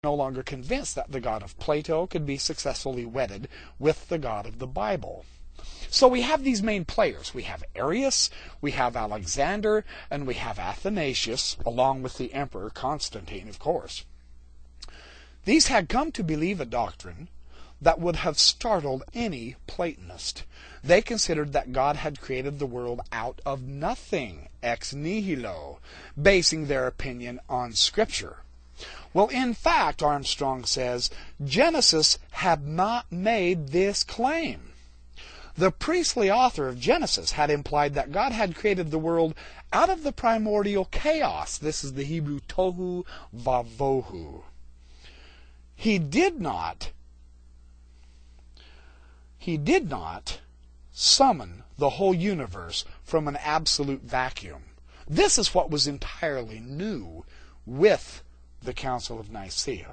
no longer convinced that the God of Plato could be successfully wedded with the God of the Bible. So we have these main players. We have Arius, we have Alexander, and we have Athanasius, along with the Emperor Constantine, of course. These had come to believe a doctrine that would have startled any Platonist. They considered that God had created the world out of nothing, ex nihilo, basing their opinion on Scripture. Well, in fact, Armstrong says, Genesis had not made this claim. The priestly author of Genesis had implied that God had created the world out of the primordial chaos. This is the Hebrew tohu vavohu. He did not summon the whole universe from an absolute vacuum. This is what was entirely new with the Council of Nicaea.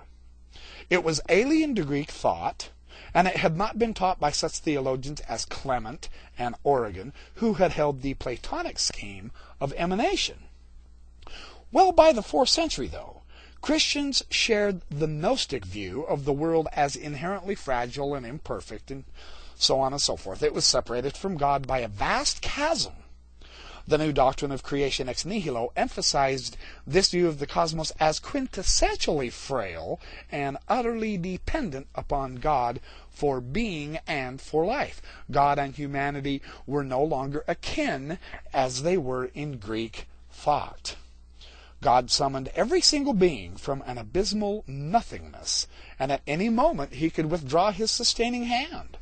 It was alien to Greek thought, and it had not been taught by such theologians as Clement and Origen, who had held the Platonic scheme of emanation. Well, by the 4th century, though, Christians shared the Gnostic view of the world as inherently fragile and imperfect, and so on and so forth. It was separated from God by a vast chasm. The new doctrine of creation ex nihilo emphasized this view of the cosmos as quintessentially frail and utterly dependent upon God for being and for life. God and humanity were no longer akin as they were in Greek thought. God summoned every single being from an abysmal nothingness, and at any moment he could withdraw his sustaining hand.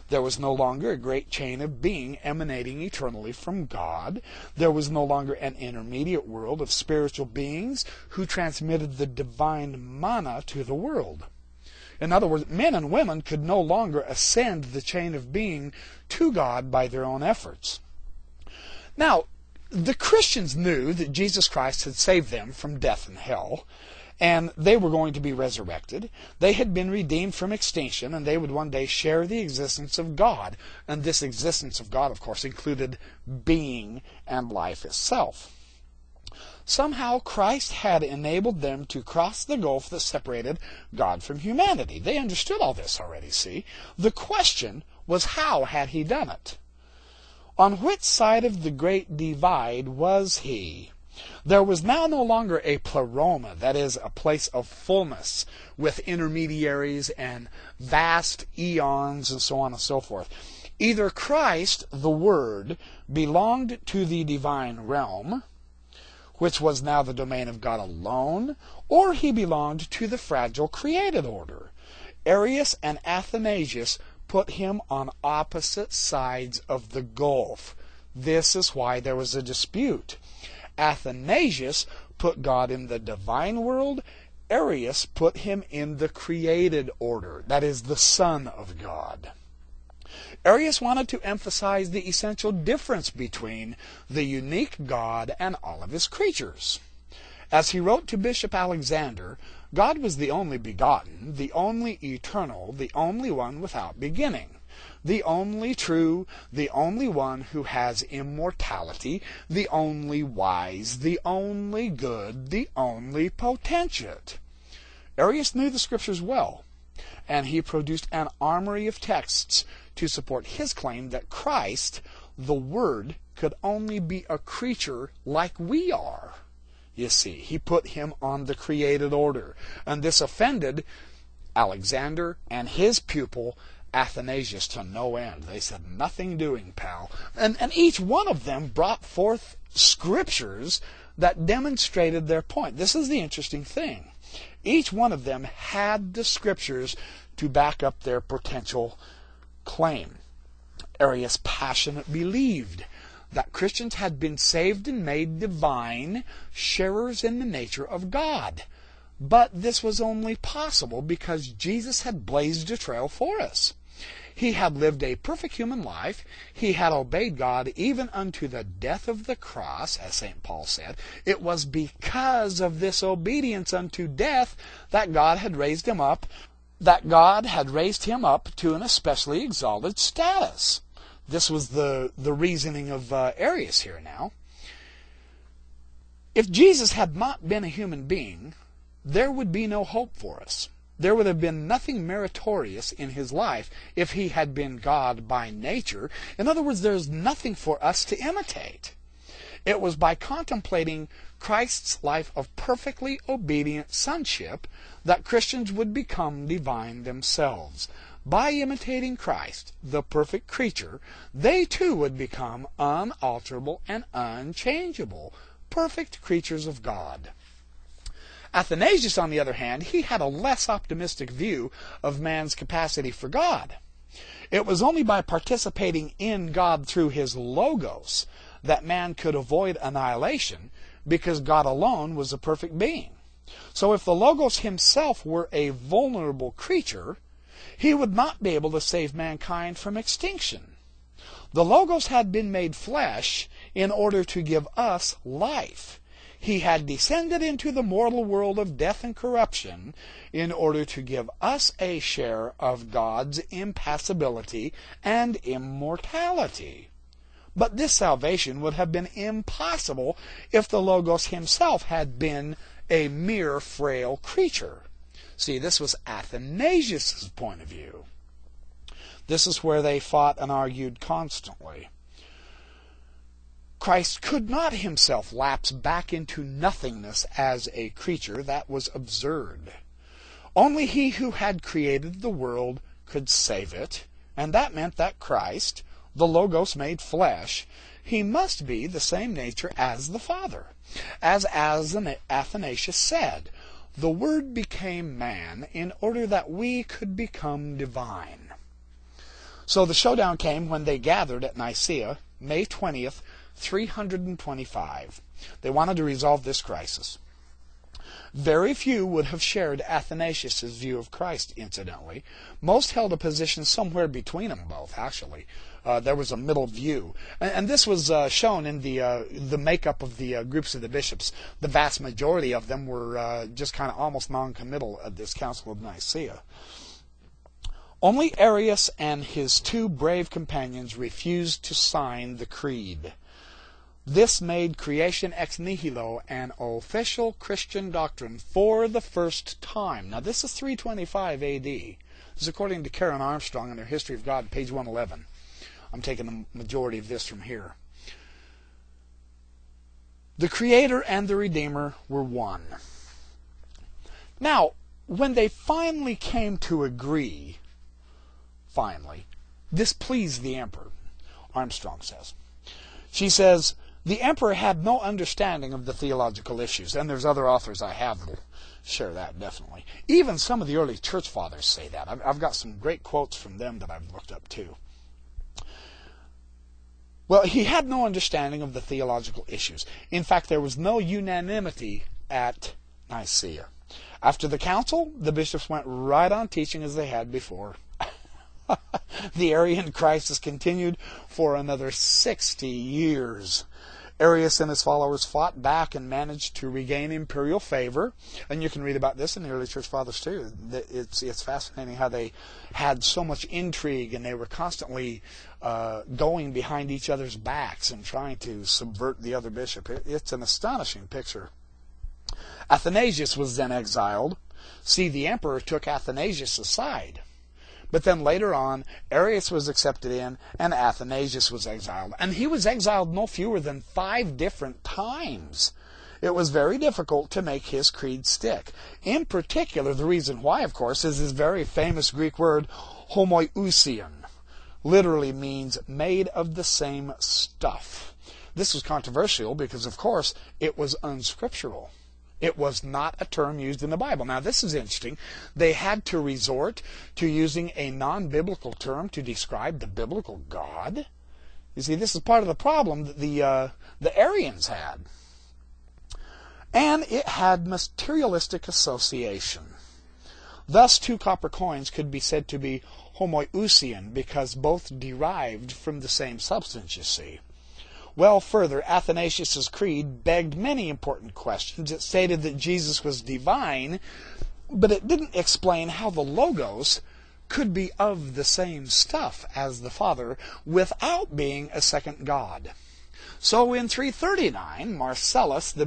There was no longer a great chain of being emanating eternally from God. There was no longer an intermediate world of spiritual beings who transmitted the divine mana to the world. In other words, men and women could no longer ascend the chain of being to God by their own efforts. Now, the Christians knew that Jesus Christ had saved them from death and hell, and they were going to be resurrected. They had been redeemed from extinction, and they would one day share the existence of God. And this existence of God, of course, included being and life itself. Somehow Christ had enabled them to cross the gulf that separated God from humanity. They understood all this already, see? The question was, how had he done it? On which side of the great divide was he? There was now no longer a pleroma, that is, a place of fullness with intermediaries and vast eons and so on and so forth. Either Christ, the Word, belonged to the divine realm, which was now the domain of God alone, or he belonged to the fragile created order. Arius and Athanasius put him on opposite sides of the gulf. This is why there was a dispute. Athanasius put God in the divine world. Arius put him in the created order, that is, the Son of God. Arius wanted to emphasize the essential difference between the unique God and all of his creatures. As he wrote to Bishop Alexander, God was the only begotten, the only eternal, the only one without beginning, the only true, the only one who has immortality, the only wise, the only good, the only potentate. Arius knew the Scriptures well, and he produced an armory of texts to support his claim that Christ, the Word, could only be a creature like we are. You see, he put him on the created order, and this offended Alexander and his pupil Athanasius to no end. They said, nothing doing, pal. And each one of them brought forth scriptures that demonstrated their point. This is the interesting thing. Each one of them had the scriptures to back up their potential claim. Arius passionately believed that Christians had been saved and made divine, sharers in the nature of God. But this was only possible because Jesus had blazed a trail for us. He had lived a perfect human life. He had obeyed God even unto the death of the cross, as St. Paul said. It was because of this obedience unto death that God had raised him up, to an especially exalted status. This was the reasoning of Arius here now. If Jesus had not been a human being, there would be no hope for us. There would have been nothing meritorious in his life if he had been God by nature. In other words, there's nothing for us to imitate. It was by contemplating Christ's life of perfectly obedient sonship that Christians would become divine themselves. By imitating Christ, the perfect creature, they too would become unalterable and unchangeable, perfect creatures of God. Athanasius, on the other hand, he had a less optimistic view of man's capacity for God. It was only by participating in God through his logos that man could avoid annihilation, because God alone was a perfect being. So if the logos himself were a vulnerable creature, he would not be able to save mankind from extinction. The logos had been made flesh in order to give us life. He had descended into the mortal world of death and corruption in order to give us a share of God's impassibility and immortality. But this salvation would have been impossible if the Logos himself had been a mere frail creature. See, this was Athanasius' point of view. This is where they fought and argued constantly. Christ could not himself lapse back into nothingness as a creature. That was absurd. Only he who had created the world could save it, and that meant that Christ, the Logos made flesh, he must be the same nature as the Father. As Athanasius said, the Word became man in order that we could become divine. So the showdown came when they gathered at Nicaea, May 20th, 325. They wanted to resolve this crisis. Very few would have shared Athanasius' view of Christ, incidentally. Most held a position somewhere between them both, actually. There was a middle view. And this was shown in the makeup of the groups of the bishops. The vast majority of them were just kind of almost non-committal at this Council of Nicaea. Only Arius and his two brave companions refused to sign the creed. This made creation ex nihilo an official Christian doctrine for the first time. Now, this is 325 A.D. This is according to Karen Armstrong in their History of God, page 111. I'm taking the majority of this from here. The Creator and the Redeemer were one. Now, when they finally came to agree, this pleased the emperor, Armstrong says. She says, the emperor had no understanding of the theological issues, and there's other authors I have that will share that, definitely. Even some of the early church fathers say that. I've got some great quotes from them that I've looked up too. Well, he had no understanding of the theological issues. In fact, there was no unanimity at Nicaea. After the council, the bishops went right on teaching as they had before. The Arian crisis continued for another 60 years. Arius and his followers fought back and managed to regain imperial favor. And you can read about this in the early church fathers too. It's fascinating how they had so much intrigue, and they were constantly going behind each other's backs and trying to subvert the other bishop. It's an astonishing picture. Athanasius was then exiled. See, the emperor took Athanasius aside. But then later on, Arius was accepted in, and Athanasius was exiled. And he was exiled no fewer than 5 different times. It was very difficult to make his creed stick. In particular, the reason why, of course, is his very famous Greek word, homoousian. Literally means made of the same stuff. This was controversial because, of course, it was unscriptural. It was not a term used in the Bible. Now, this is interesting. They had to resort to using a non-biblical term to describe the biblical God. You see, this is part of the problem that the Arians had. And it had materialistic association. Thus, 2 copper coins could be said to be homoousian because both derived from the same substance, you see. Well, further, Athanasius' creed begged many important questions. It stated that Jesus was divine, but it didn't explain how the Logos could be of the same stuff as the Father without being a second God. So in 339, Marcellus, the